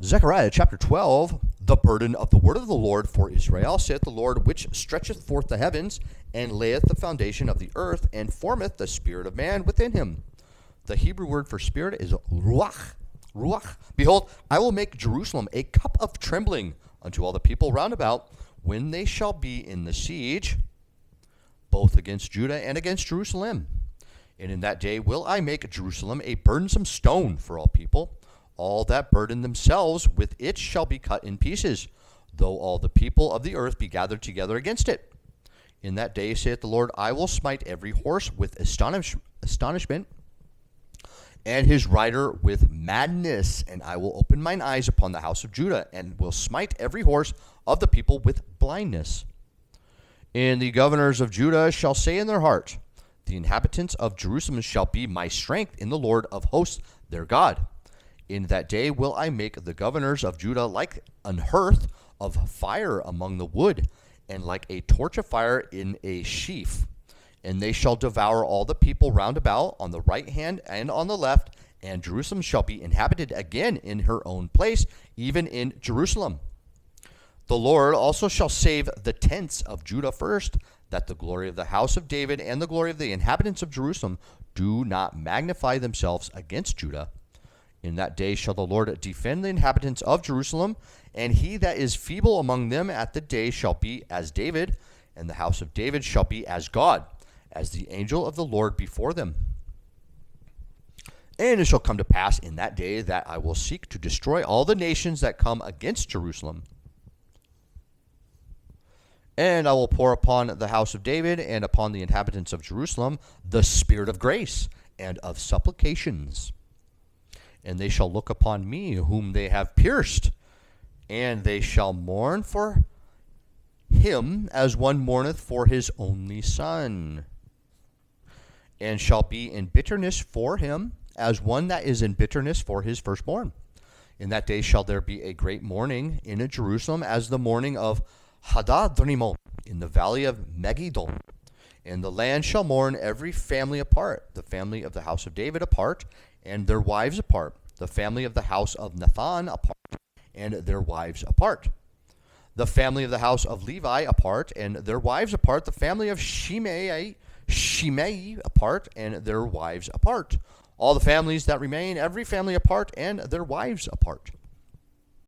Zechariah chapter 12, the burden of the word of the Lord for Israel, saith the Lord, which stretcheth forth the heavens, and layeth the foundation of the earth, and formeth the spirit of man within him. The Hebrew word for spirit is ruach. Ruach. Behold, I will make Jerusalem a cup of trembling unto all the people round about, when they shall be in the siege, both against Judah and against Jerusalem. And in that day will I make Jerusalem a burdensome stone for all people. All that burden themselves with it shall be cut in pieces, though all the people of the earth be gathered together against it. In that day, saith the Lord, I will smite every horse with astonishment, and his rider with madness. And I will open mine eyes upon the house of Judah, and will smite every horse of the people with blindness. And the governors of Judah shall say in their heart, the inhabitants of Jerusalem shall be my strength in the Lord of hosts their God. In that day will I make the governors of Judah like an hearth of fire among the wood, and like a torch of fire in a sheaf. And they shall devour all the people round about on the right hand and on the left, and Jerusalem shall be inhabited again in her own place, even in Jerusalem. The Lord also shall save the tents of Judah first, that the glory of the house of David and the glory of the inhabitants of Jerusalem do not magnify themselves against Judah. In that day shall the Lord defend the inhabitants of Jerusalem, and he that is feeble among them at the day shall be as David, and the house of David shall be as God, as the angel of the Lord before them. And it shall come to pass in that day that I will seek to destroy all the nations that come against Jerusalem. And I will pour upon the house of David and upon the inhabitants of Jerusalem the spirit of grace and of supplications. And they shall look upon me, whom they have pierced, and they shall mourn for him as one mourneth for his only son, and shall be in bitterness for him as one that is in bitterness for his firstborn. In that day shall there be a great mourning in Jerusalem, as the mourning of Hadadrimon in the valley of Megiddo. And the land shall mourn every family apart, the family of the house of David apart, and their wives apart, the family of the house of Nathan apart, and their wives apart, the family of the house of Levi apart, and their wives apart, the family of Shimei apart, and their wives apart, all the families that remain, every family apart, and their wives apart.